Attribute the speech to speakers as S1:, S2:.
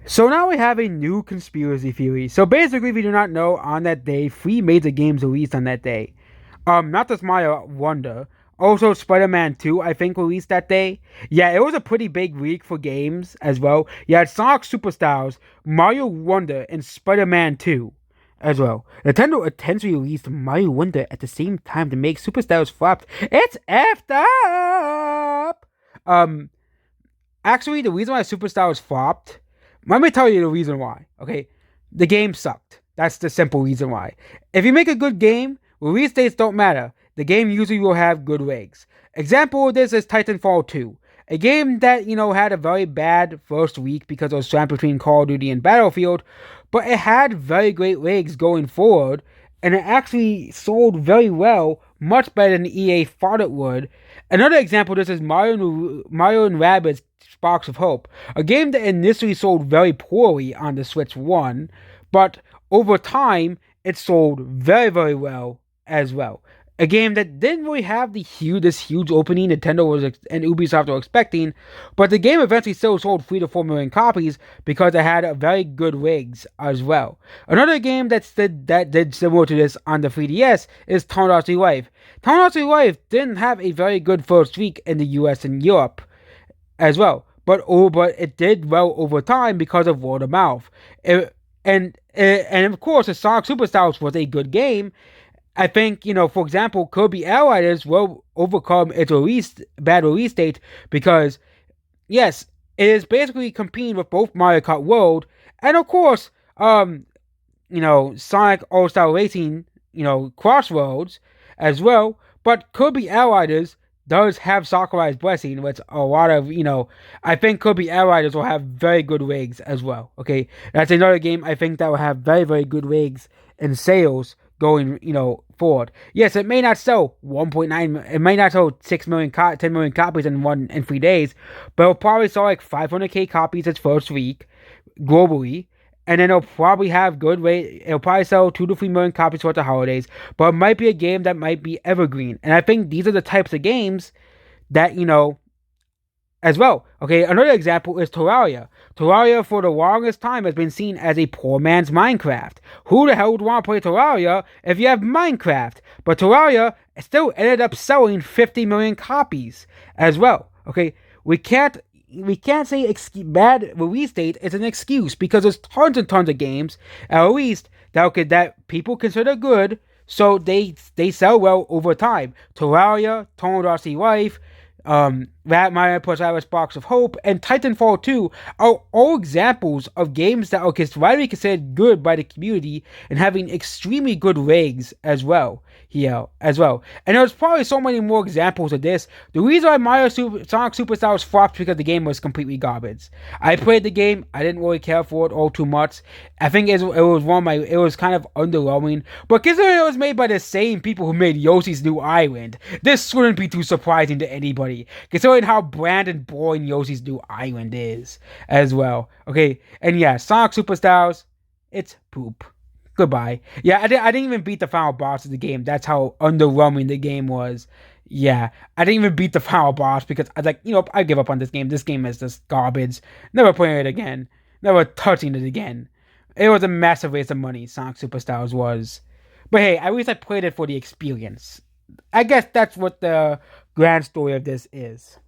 S1: So now we have a new conspiracy theory. So basically, if you do not know, on that day, three major games released on that day. Not just Mario Wonder, also Spider-Man 2, I think, released that day. Yeah, it was a pretty big week for games as well. You had Sonic Superstars, Mario Wonder, and Spider-Man 2 as well. Nintendo intentionally released Mario Wonder at the same time to make Superstars flop. It's effed up! Um, Actually, the reason why Superstars flopped, let me tell you the reason why. Okay, the game sucked. That's the simple reason why. If you make a good game, release dates don't matter. The game usually will have good rigs. Example of this is Titanfall 2. A game that, had a very bad first week because it was swamped between Call of Duty and Battlefield, but it had very great rigs going forward, and it actually sold very well, much better than EA thought it would. Another example of this is Mario and Rabbids Sparks of Hope, a game that initially sold very poorly on the Switch 1, but over time it sold very, very well as well. A game that didn't really have this huge opening Nintendo and Ubisoft were expecting, but the game eventually still sold 3 to 4 million copies because it had a very good rigs as well. Another game that did similar to this on the 3DS is Tomodachi Life. Tomodachi Life didn't have a very good first week in the US and Europe as well, but it did well over time because of word of mouth. And of course, the Sonic Superstars was a good game. I think, for example, Kirby Air Riders will overcome its bad release date because, yes, it is basically competing with both Mario Kart World and, of course, Sonic All Star Racing, Crossroads as well. But Kirby Air Riders does have Sakurai's blessing, which a lot of, I think Kirby Air Riders will have very good rigs as well. Okay, that's another game I think that will have very, very good rigs and sales going, forward. Yes, it may not sell 1.9, it may not sell 6 million, 10 million copies in 3 days, but it'll probably sell like 500k copies its first week globally, and then it'll probably have good rate. It'll probably sell 2 to 3 million copies towards the holidays, but it might be a game that might be evergreen. And I think these are the types of games that as well. Okay, another example is Terraria. Terraria for the longest time has been seen as a poor man's Minecraft. Who the hell would want to play Terraria if you have Minecraft? But Terraria still ended up selling 50 million copies as well. Okay, we can't say bad release date is an excuse because there's tons and tons of games at least that people consider good, so they sell well over time. Terraria, Tomodachi Life, Mario plus Rabbids Sparks of Hope, and Titanfall 2 are all examples of games that are widely considered good by the community and having extremely good rigs as well. And there's probably so many more examples of this. The reason why Sonic Superstars flopped because the game was completely garbage. I played the game, I didn't really care for it all too much. I think it was kind of underwhelming. But considering it was made by the same people who made Yoshi's New Island, this shouldn't be too surprising to anybody, considering how bland and boring Yoshi's New Island is as well. Okay, and yeah, Sonic Superstars, it's poop. Goodbye. Yeah, I didn't even beat the final boss of the game. That's how underwhelming the game was. Yeah, I didn't even beat the final boss because I was like, I give up on this game. This game is just garbage. Never playing it again. Never touching it again. It was a massive waste of money, Sonic Superstars was. But hey, at least I played it for the experience. I guess that's what the grand story of this is.